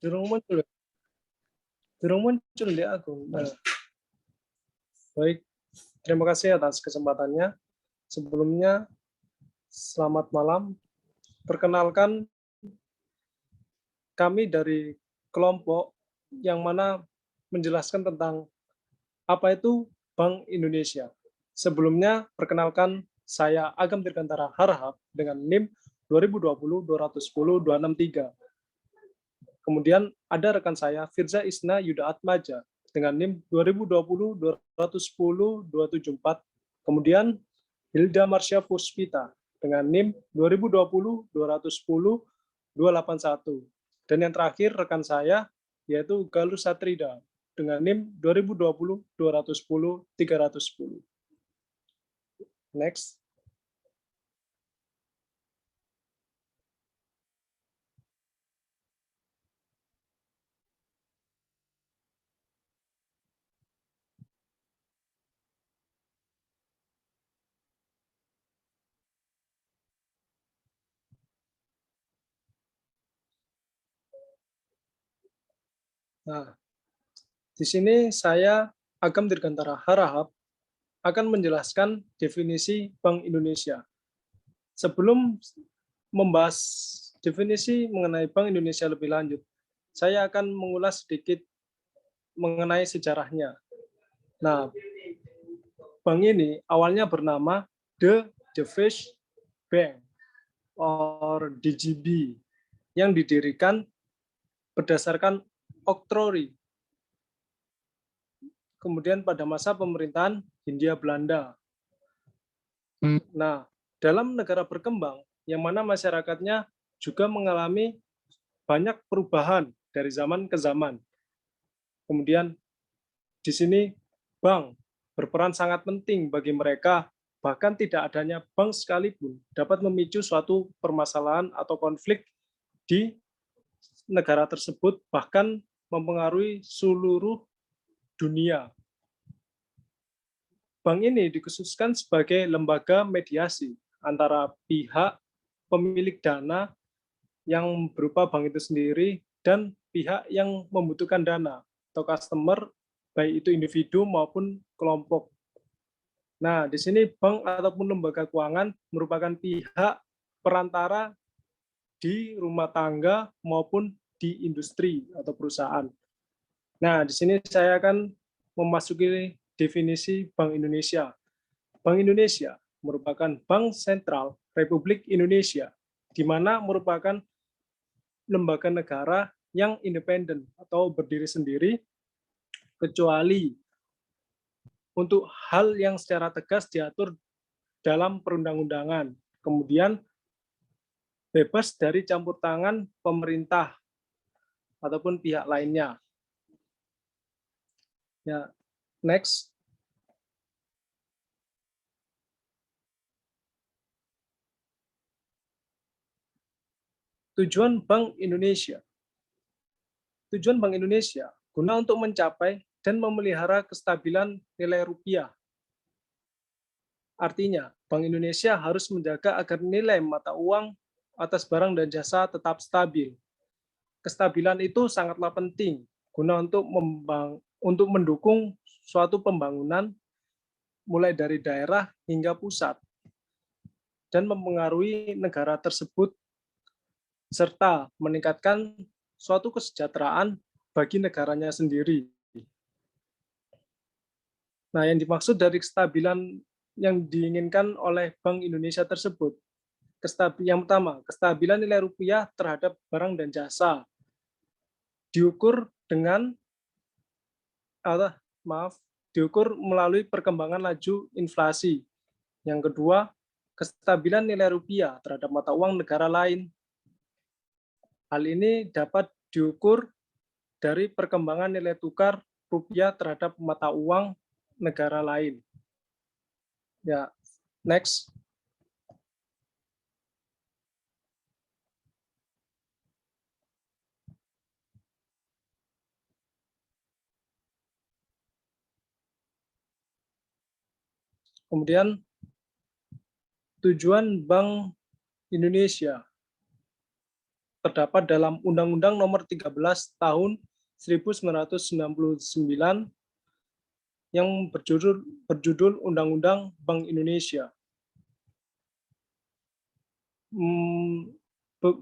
Durung muncul. Durung muncul di aku. Nah, baik. Terima kasih atas kesempatannya. Sebelumnya, selamat malam. Perkenalkan, kami dari kelompok yang mana menjelaskan tentang apa itu Bank Indonesia. Sebelumnya, perkenalkan saya Agam Dirgantara Harahap dengan NIM 2020-210-263. Kemudian ada rekan saya Firza Isna Yuda Atmaja dengan NIM 2020-210-274. Kemudian Hilda Marsha Puspita dengan NIM 2020-210-281. Dan yang terakhir rekan saya yaitu Galus Satrida dengan NIM 2020-210-310. Next. Nah, di sini saya Agam Dirgantara Harahap akan menjelaskan definisi Bank Indonesia. Sebelum membahas definisi mengenai Bank Indonesia lebih lanjut, saya akan mengulas sedikit mengenai sejarahnya. Nah, bank ini awalnya bernama The Fish Bank or DGB yang didirikan berdasarkan oktroi. Kemudian pada masa pemerintahan Hindia Belanda. Nah, dalam negara berkembang yang mana masyarakatnya juga mengalami banyak perubahan dari zaman ke zaman. Kemudian di sini bank berperan sangat penting bagi mereka, bahkan tidak adanya bank sekalipun dapat memicu suatu permasalahan atau konflik di negara tersebut, bahkan mempengaruhi seluruh dunia. Bank ini dikhususkan sebagai lembaga mediasi antara pihak pemilik dana yang berupa bank itu sendiri dan pihak yang membutuhkan dana atau customer, baik itu individu maupun kelompok. Nah, di sini bank ataupun lembaga keuangan merupakan pihak perantara di rumah tangga maupun di industri atau perusahaan. Nah, di sini saya akan memasuki definisi Bank Indonesia. Bank Indonesia merupakan bank sentral Republik Indonesia, di mana merupakan lembaga negara yang independen atau berdiri sendiri, kecuali untuk hal yang secara tegas diatur dalam perundang-undangan. Kemudian bebas dari campur tangan pemerintah ataupun pihak lainnya. Ya, next. Tujuan Bank Indonesia. Tujuan Bank Indonesia guna untuk mencapai dan memelihara kestabilan nilai rupiah. Artinya, Bank Indonesia harus menjaga agar nilai mata uang atas barang dan jasa tetap stabil. Kestabilan itu sangatlah penting guna untuk mendukung suatu pembangunan mulai dari daerah hingga pusat dan mempengaruhi negara tersebut serta meningkatkan suatu kesejahteraan bagi negaranya sendiri. Nah, yang dimaksud dari kestabilan yang diinginkan oleh Bank Indonesia tersebut, yang pertama, kestabilan nilai rupiah terhadap barang dan jasa diukur dengan diukur melalui perkembangan laju inflasi. Yang kedua, kestabilan nilai rupiah terhadap mata uang negara lain. Hal ini dapat diukur dari perkembangan nilai tukar rupiah terhadap mata uang negara lain. Ya, next. Kemudian tujuan Bank Indonesia. terdapat dalam Undang-Undang Nomor 13 Tahun 1999 yang berjudul Undang-Undang Bank Indonesia.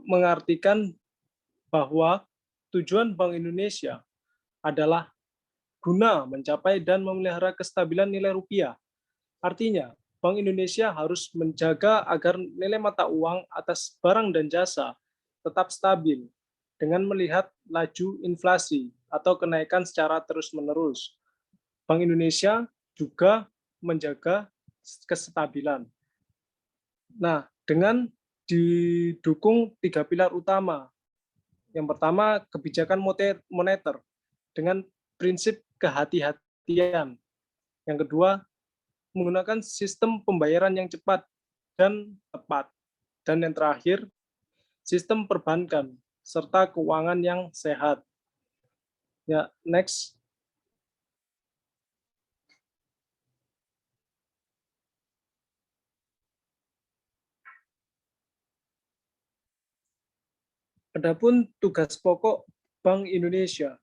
Mengartikan bahwa tujuan Bank Indonesia adalah guna mencapai dan memelihara kestabilan nilai rupiah. Artinya, Bank Indonesia harus menjaga agar nilai mata uang atas barang dan jasa tetap stabil dengan melihat laju inflasi atau kenaikan secara terus-menerus. Bank Indonesia juga menjaga kestabilan. Nah, dengan didukung 3 pilar utama. Yang pertama, kebijakan moneter dengan prinsip kehati-hatian. Yang kedua, menggunakan sistem pembayaran yang cepat dan tepat. Dan yang terakhir, sistem perbankan serta keuangan yang sehat. Ya, next. Adapun tugas pokok Bank Indonesia.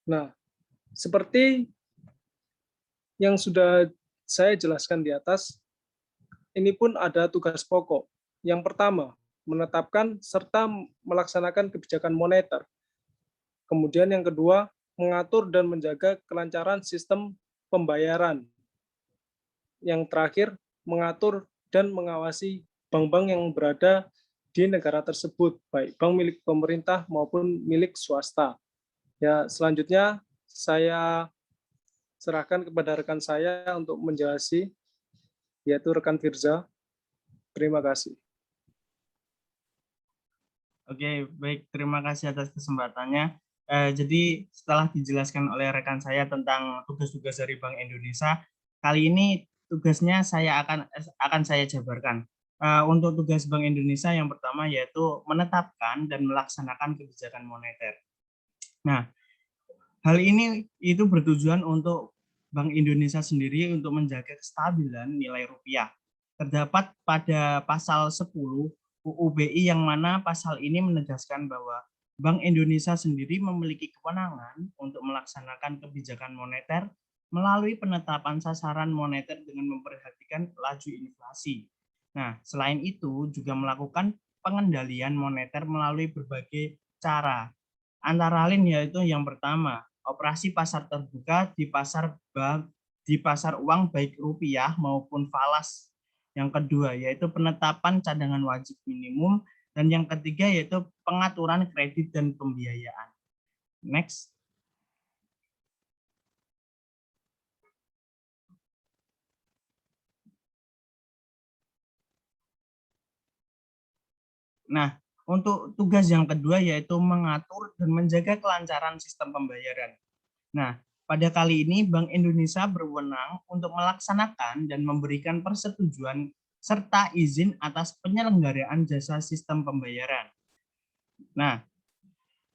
Nah, seperti yang sudah saya jelaskan di atas, ini pun ada tugas pokok. Yang pertama, menetapkan serta melaksanakan kebijakan moneter. Kemudian yang kedua, mengatur dan menjaga kelancaran sistem pembayaran. Yang terakhir, mengatur dan mengawasi bank-bank yang berada di negara tersebut, baik bank milik pemerintah maupun milik swasta. Ya, selanjutnya saya serahkan kepada rekan saya untuk menjelaskan, yaitu rekan Firza. Terima kasih. Oke, baik. Terima kasih atas kesempatannya. Jadi setelah dijelaskan oleh rekan saya tentang tugas-tugas dari Bank Indonesia, kali ini tugasnya akan saya jabarkan. Untuk tugas Bank Indonesia yang pertama yaitu menetapkan dan melaksanakan kebijakan moneter. Nah, hal ini itu bertujuan untuk Bank Indonesia sendiri untuk menjaga kestabilan nilai rupiah. Terdapat pada pasal 10 UU BI yang mana pasal ini menegaskan bahwa Bank Indonesia sendiri memiliki kewenangan untuk melaksanakan kebijakan moneter melalui penetapan sasaran moneter dengan memperhatikan laju inflasi. Nah, selain itu juga melakukan pengendalian moneter melalui berbagai cara. Antara lain yaitu yang pertama, operasi pasar terbuka di pasar uang baik rupiah maupun falas. Yang kedua yaitu penetapan cadangan wajib minimum, dan yang ketiga yaitu pengaturan kredit dan pembiayaan. Next. Nah, untuk tugas yang kedua yaitu mengatur dan menjaga kelancaran sistem pembayaran. Nah, pada kali ini Bank Indonesia berwenang untuk melaksanakan dan memberikan persetujuan serta izin atas penyelenggaraan jasa sistem pembayaran. Nah,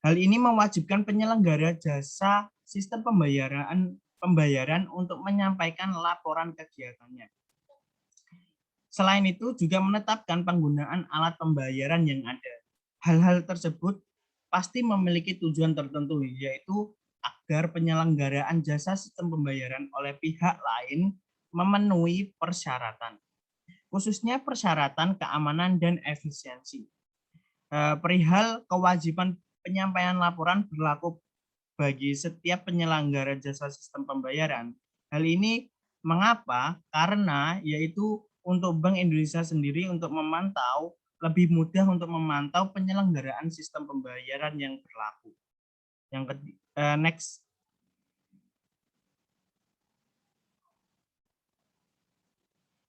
hal ini mewajibkan penyelenggara jasa sistem pembayaran untuk menyampaikan laporan kegiatannya. Selain itu juga menetapkan penggunaan alat pembayaran yang ada. Hal-hal tersebut pasti memiliki tujuan tertentu, yaitu agar penyelenggaraan jasa sistem pembayaran oleh pihak lain memenuhi persyaratan, khususnya persyaratan keamanan dan efisiensi. Perihal kewajiban penyampaian laporan berlaku bagi setiap penyelenggara jasa sistem pembayaran. Hal ini mengapa? Karena yaitu untuk Bank Indonesia sendiri untuk memantau, lebih mudah untuk memantau penyelenggaraan sistem pembayaran yang berlaku. Yang ketiga, next.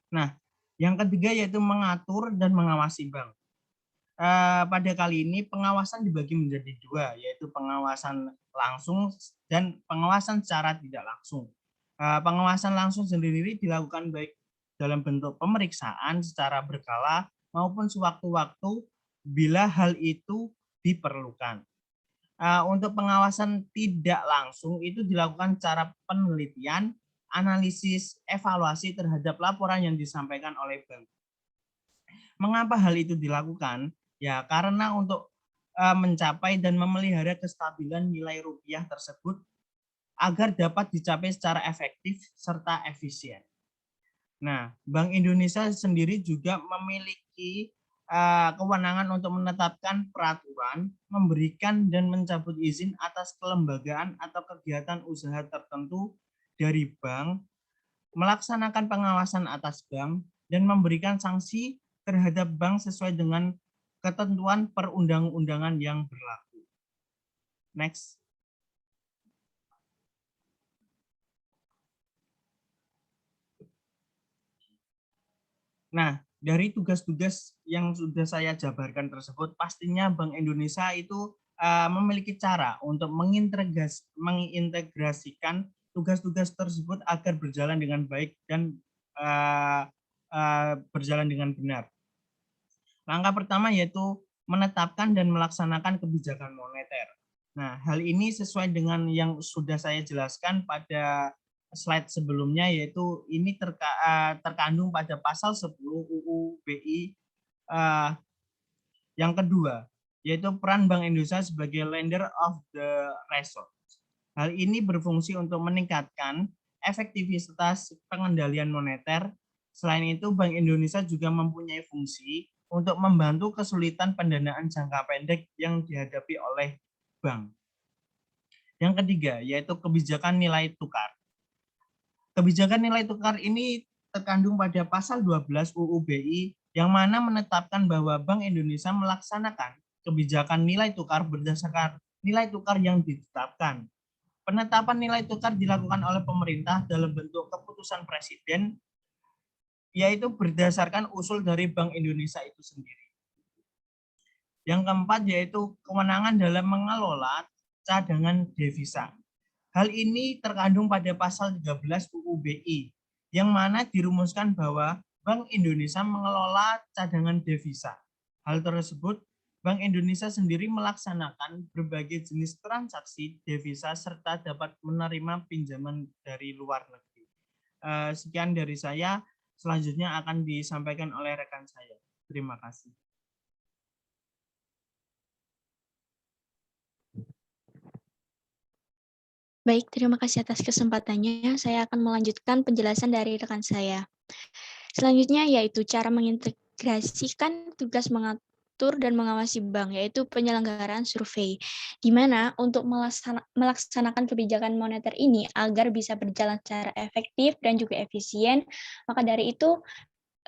Nah, yang ketiga yaitu mengatur dan mengawasi bank. Pada kali ini pengawasan dibagi menjadi dua, yaitu pengawasan langsung dan pengawasan secara tidak langsung. Pengawasan langsung sendiri dilakukan baik dalam bentuk pemeriksaan secara berkala maupun sewaktu-waktu bila hal itu diperlukan. Untuk pengawasan tidak langsung itu dilakukan secara penelitian, analisis, evaluasi terhadap laporan yang disampaikan oleh bank. Mengapa hal itu dilakukan? Ya, karena untuk mencapai dan memelihara kestabilan nilai rupiah tersebut agar dapat dicapai secara efektif serta efisien. Nah, Bank Indonesia sendiri juga memiliki kewenangan untuk menetapkan peraturan, memberikan dan mencabut izin atas kelembagaan atau kegiatan usaha tertentu dari bank, melaksanakan pengawasan atas bank, dan memberikan sanksi terhadap bank sesuai dengan ketentuan perundang-undangan yang berlaku. Next. Nah, dari tugas-tugas yang sudah saya jabarkan tersebut, pastinya Bank Indonesia itu memiliki cara untuk mengintegrasikan tugas-tugas tersebut agar berjalan dengan baik dan berjalan dengan benar. Langkah pertama yaitu menetapkan dan melaksanakan kebijakan moneter. Nah, hal ini sesuai dengan yang sudah saya jelaskan pada slide sebelumnya, yaitu ini terkandung pada pasal 10 UU BI yang kedua, yaitu peran Bank Indonesia sebagai lender of the resource. Hal ini berfungsi untuk meningkatkan efektivitas pengendalian moneter. Selain itu, Bank Indonesia juga mempunyai fungsi untuk membantu kesulitan pendanaan jangka pendek yang dihadapi oleh bank. Yang ketiga, yaitu kebijakan nilai tukar. Kebijakan nilai tukar ini terkandung pada pasal 12 UU BI yang mana menetapkan bahwa Bank Indonesia melaksanakan kebijakan nilai tukar berdasarkan nilai tukar yang ditetapkan. Penetapan nilai tukar dilakukan oleh pemerintah dalam bentuk keputusan presiden, yaitu berdasarkan usul dari Bank Indonesia itu sendiri. Yang keempat yaitu kewenangan dalam mengelola cadangan devisa. Hal ini terkandung pada pasal 13 UU BI, yang mana dirumuskan bahwa Bank Indonesia mengelola cadangan devisa. Hal tersebut Bank Indonesia sendiri melaksanakan berbagai jenis transaksi devisa serta dapat menerima pinjaman dari luar negeri. Sekian dari saya, selanjutnya akan disampaikan oleh rekan saya. Terima kasih. Baik, terima kasih atas kesempatannya. Saya akan melanjutkan penjelasan dari rekan saya. Selanjutnya yaitu cara mengintegrasikan tugas mengatur dan mengawasi bank, yaitu penyelenggaraan survei, di mana untuk melaksanakan kebijakan moneter ini agar bisa berjalan secara efektif dan juga efisien, maka dari itu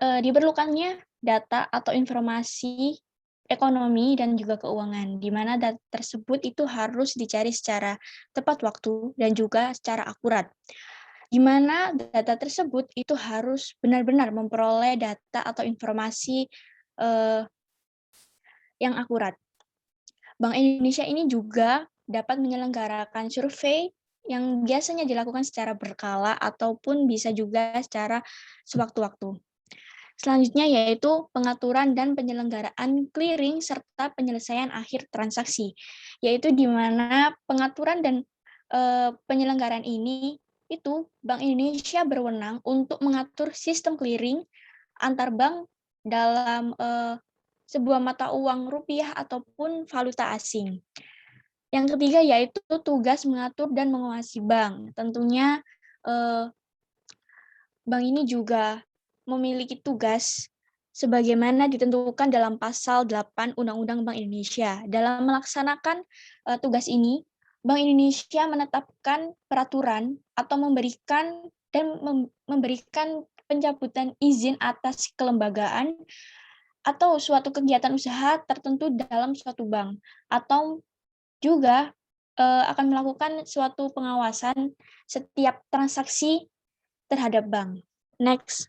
diperlukannya data atau informasi ekonomi dan juga keuangan, di mana data tersebut itu harus dicari secara tepat waktu dan juga secara akurat. Di mana data tersebut itu harus benar-benar memperoleh data atau informasi yang akurat. Bank Indonesia ini juga dapat menyelenggarakan survei yang biasanya dilakukan secara berkala ataupun bisa juga secara sewaktu-waktu. Selanjutnya yaitu pengaturan dan penyelenggaraan clearing serta penyelesaian akhir transaksi, yaitu di mana pengaturan dan penyelenggaraan ini itu Bank Indonesia berwenang untuk mengatur sistem clearing antar bank dalam sebuah mata uang rupiah ataupun valuta asing. Yang ketiga yaitu tugas mengatur dan mengawasi bank. Tentunya bank ini juga memiliki tugas sebagaimana ditentukan dalam pasal 8 Undang-Undang Bank Indonesia. Dalam melaksanakan tugas ini, Bank Indonesia menetapkan peraturan atau memberikan pencabutan izin atas kelembagaan atau suatu kegiatan usaha tertentu dalam suatu bank, atau juga akan melakukan suatu pengawasan setiap transaksi terhadap bank. Next.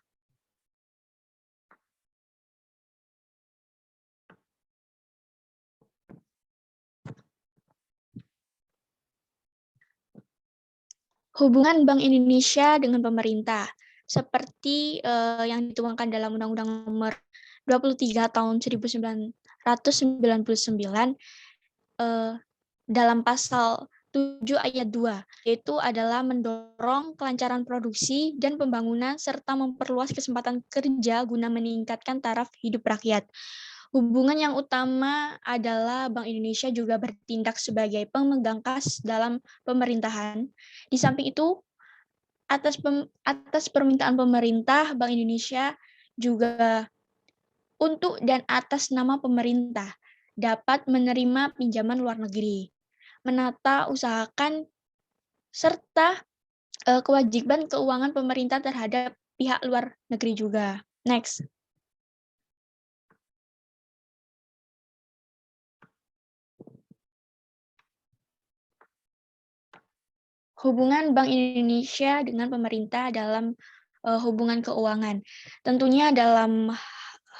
Hubungan Bank Indonesia dengan pemerintah, seperti yang dituangkan dalam Undang-Undang Nomor 23 Tahun 1999, dalam pasal 7 ayat 2, yaitu adalah mendorong kelancaran produksi dan pembangunan serta memperluas kesempatan kerja guna meningkatkan taraf hidup rakyat. Hubungan yang utama adalah Bank Indonesia juga bertindak sebagai pemegang kas dalam pemerintahan. Di samping itu, atas permintaan pemerintah, Bank Indonesia juga untuk dan atas nama pemerintah dapat menerima pinjaman luar negeri, menata usahakan serta kewajiban keuangan pemerintah terhadap pihak luar negeri juga. Next. Hubungan Bank Indonesia dengan pemerintah dalam hubungan keuangan. Tentunya dalam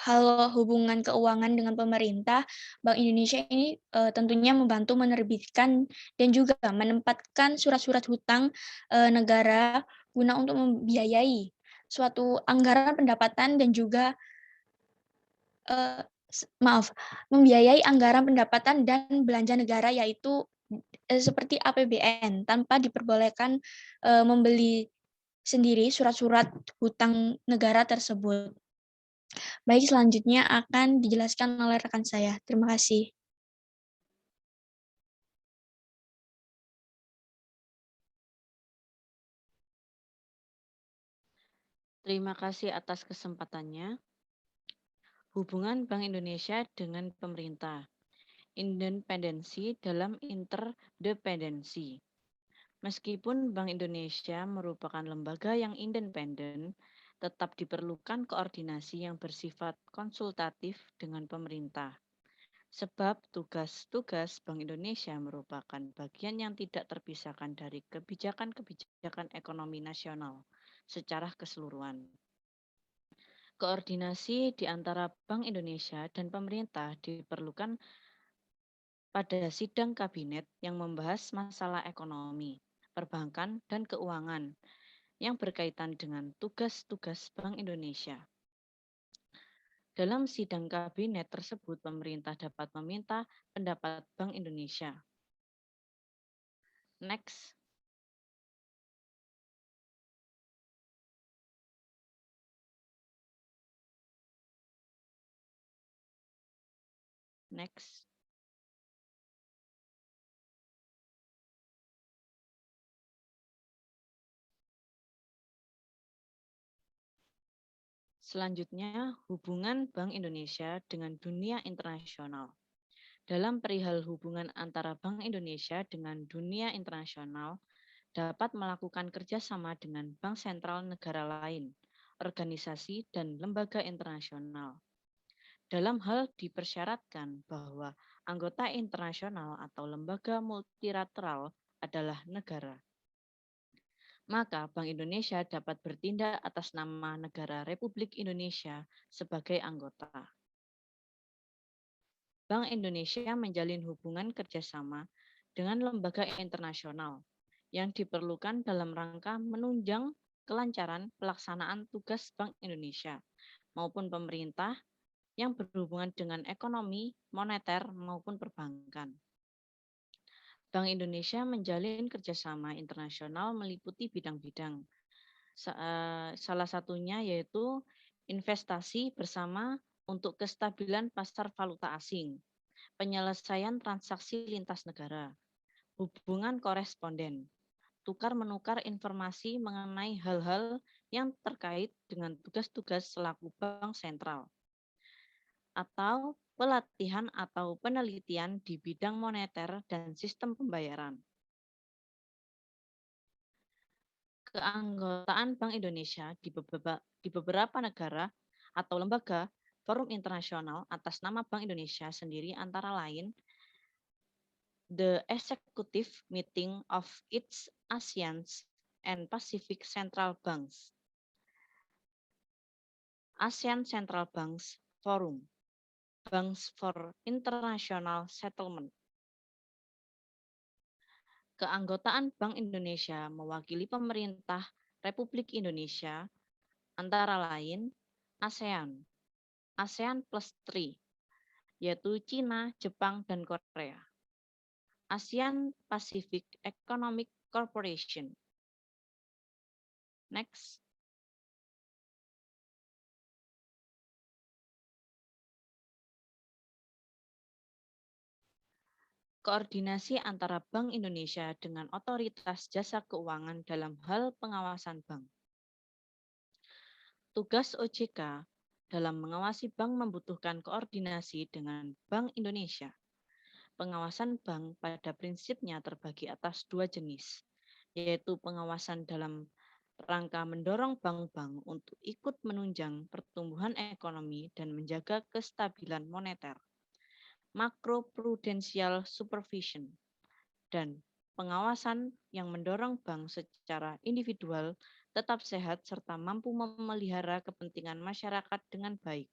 hal hubungan keuangan dengan pemerintah, Bank Indonesia ini tentunya membantu menerbitkan dan juga menempatkan surat-surat hutang negara guna untuk membiayai suatu anggaran pendapatan dan juga membiayai anggaran pendapatan dan belanja negara, yaitu seperti APBN tanpa diperbolehkan membeli sendiri surat-surat hutang negara tersebut. Baik, selanjutnya akan dijelaskan oleh rekan saya. Terima kasih. Terima kasih atas kesempatannya. Hubungan Bank Indonesia dengan pemerintah. Independensi dalam interdependensi. Meskipun Bank Indonesia merupakan lembaga yang independen, tetap diperlukan koordinasi yang bersifat konsultatif dengan pemerintah. Sebab tugas-tugas Bank Indonesia merupakan bagian yang tidak terpisahkan dari kebijakan-kebijakan ekonomi nasional secara keseluruhan. Koordinasi di antara Bank Indonesia dan pemerintah diperlukan pada sidang kabinet yang membahas masalah ekonomi, perbankan, dan keuangan yang berkaitan dengan tugas-tugas Bank Indonesia. Dalam sidang kabinet tersebut, pemerintah dapat meminta pendapat Bank Indonesia. Next. Next. Selanjutnya, hubungan Bank Indonesia dengan dunia internasional. Dalam perihal hubungan antara Bank Indonesia dengan dunia internasional, dapat melakukan kerjasama dengan bank sentral negara lain, organisasi, dan lembaga internasional. Dalam hal dipersyaratkan bahwa anggota internasional atau lembaga multilateral adalah negara. Maka Bank Indonesia dapat bertindak atas nama negara Republik Indonesia sebagai anggota. Bank Indonesia menjalin hubungan kerjasama dengan lembaga internasional yang diperlukan dalam rangka menunjang kelancaran pelaksanaan tugas Bank Indonesia maupun pemerintah yang berhubungan dengan ekonomi, moneter, maupun perbankan. Bank Indonesia menjalin kerjasama internasional meliputi bidang-bidang. Salah satunya yaitu investasi bersama untuk kestabilan pasar valuta asing, penyelesaian transaksi lintas negara, hubungan koresponden, tukar-menukar informasi mengenai hal-hal yang terkait dengan tugas-tugas selaku bank sentral, atau pelatihan atau penelitian di bidang moneter dan sistem pembayaran. Keanggotaan Bank Indonesia di beberapa negara atau lembaga forum internasional atas nama Bank Indonesia sendiri antara lain the executive meeting of its ASEAN and Pacific Central Banks, ASEAN Central Banks Forum, Banks for International Settlement. Keanggotaan Bank Indonesia mewakili pemerintah Republik Indonesia antara lain ASEAN, ASEAN Plus 3, yaitu China, Jepang, dan Korea. ASEAN Pacific Economic Corporation. Next. koordinasi antara Bank Indonesia dengan otoritas jasa keuangan dalam hal pengawasan bank. Tugas OJK dalam mengawasi bank membutuhkan koordinasi dengan Bank Indonesia. Pengawasan bank pada prinsipnya terbagi atas dua jenis, yaitu pengawasan dalam rangka mendorong bank-bank untuk ikut menunjang pertumbuhan ekonomi dan menjaga kestabilan moneter, macroprudensial supervision, dan pengawasan yang mendorong bank secara individual tetap sehat serta mampu memelihara kepentingan masyarakat dengan baik,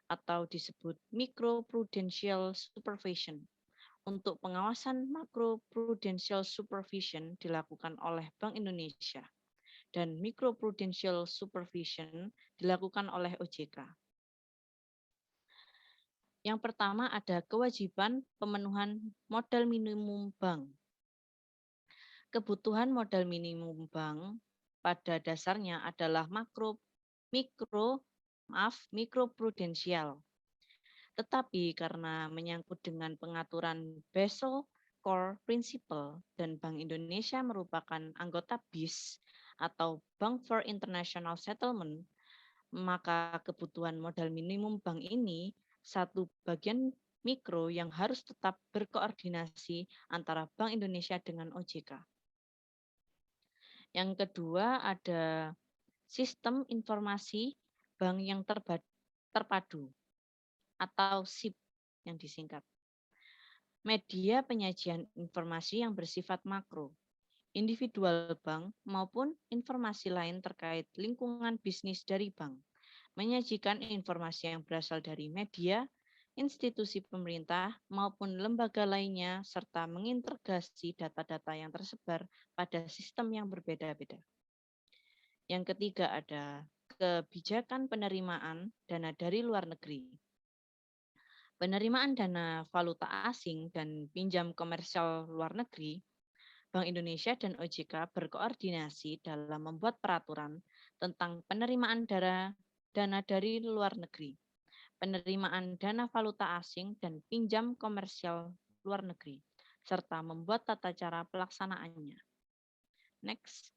atau disebut microprudential supervision. Untuk pengawasan macroprudential supervision dilakukan oleh Bank Indonesia dan microprudential supervision dilakukan oleh OJK. Yang pertama ada kewajiban pemenuhan modal minimum bank. Kebutuhan modal minimum bank pada dasarnya adalah mikroprudensial. Tetapi karena menyangkut dengan pengaturan Basel Core Principle dan Bank Indonesia merupakan anggota BIS atau Bank for International Settlement, maka kebutuhan modal minimum bank ini satu bagian mikro yang harus tetap berkoordinasi antara Bank Indonesia dengan OJK. Yang kedua ada sistem informasi bank yang terpadu atau SIP yang disingkat. Media penyajian informasi yang bersifat makro, individual bank maupun informasi lain terkait lingkungan bisnis dari bank, menyajikan informasi yang berasal dari media, institusi pemerintah maupun lembaga lainnya, serta mengintegrasi data-data yang tersebar pada sistem yang berbeda-beda. Yang ketiga ada kebijakan penerimaan dana dari luar negeri. Penerimaan dana valuta asing dan pinjam komersial luar negeri, Bank Indonesia dan OJK berkoordinasi dalam membuat peraturan tentang penerimaan dana dari luar negeri, penerimaan dana valuta asing dan pinjam komersial luar negeri, serta membuat tata cara pelaksanaannya. Next.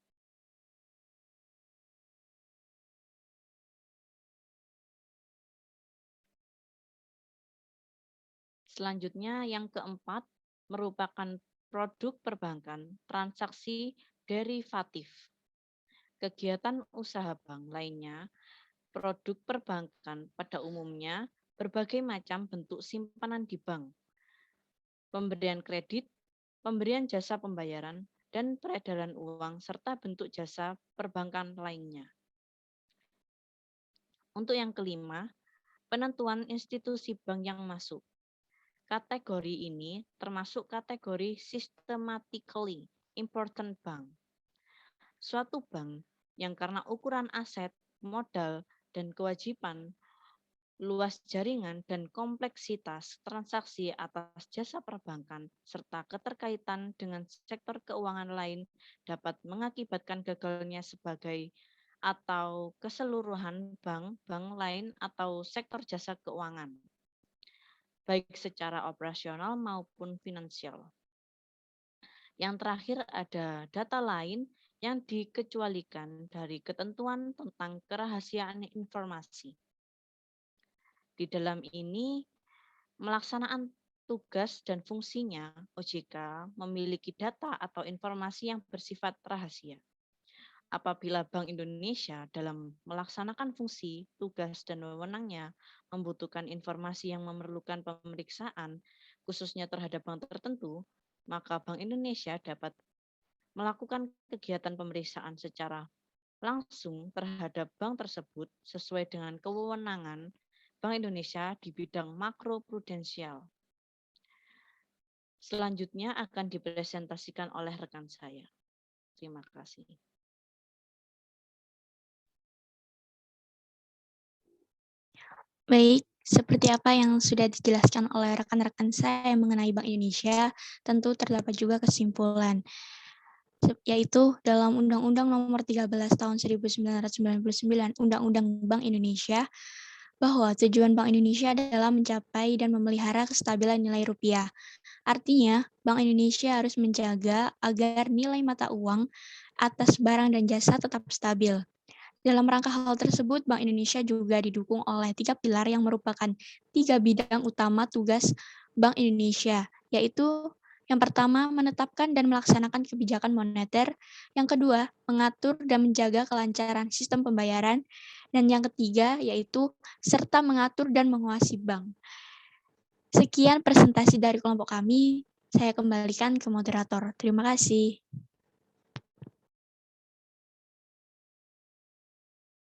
Selanjutnya yang keempat merupakan produk perbankan transaksi derivatif. Kegiatan usaha bank lainnya, produk perbankan pada umumnya berbagai macam bentuk simpanan di bank, pemberian kredit, pemberian jasa pembayaran, dan peredaran uang, serta bentuk jasa perbankan lainnya. Untuk yang kelima, penentuan institusi bank yang masuk. Kategori ini termasuk kategori systematically important bank. Suatu bank yang karena ukuran aset, modal, dan kewajiban, luas jaringan, dan kompleksitas transaksi atas jasa perbankan, serta keterkaitan dengan sektor keuangan lain dapat mengakibatkan gagalnya sebagai atau keseluruhan bank lain atau sektor jasa keuangan, baik secara operasional maupun finansial. Yang terakhir ada data lain yang dikecualikan dari ketentuan tentang kerahasiaan informasi. Di dalam ini, melaksanaan tugas dan fungsinya, OJK memiliki data atau informasi yang bersifat rahasia. Apabila Bank Indonesia dalam melaksanakan fungsi, tugas, dan wewenangnya membutuhkan informasi yang memerlukan pemeriksaan, khususnya terhadap bank tertentu, maka Bank Indonesia dapat melakukan kegiatan pemeriksaan secara langsung terhadap bank tersebut sesuai dengan kewenangan Bank Indonesia di bidang makroprudensial. Selanjutnya akan dipresentasikan oleh rekan saya. Terima kasih. Baik, seperti apa yang sudah dijelaskan oleh rekan-rekan saya mengenai Bank Indonesia, tentu terdapat juga kesimpulan, yaitu dalam Undang-Undang Nomor 13 Tahun 1999, Undang-Undang Bank Indonesia, bahwa tujuan Bank Indonesia adalah mencapai dan memelihara kestabilan nilai rupiah. Artinya, Bank Indonesia harus menjaga agar nilai mata uang atas barang dan jasa tetap stabil. Dalam rangka hal tersebut, Bank Indonesia juga didukung oleh 3 pilar yang merupakan 3 bidang utama tugas Bank Indonesia, yaitu yang pertama, menetapkan dan melaksanakan kebijakan moneter. Yang kedua, mengatur dan menjaga kelancaran sistem pembayaran. Dan yang ketiga, yaitu serta mengatur dan menguasai bank. Sekian presentasi dari kelompok kami. Saya kembalikan ke moderator. Terima kasih.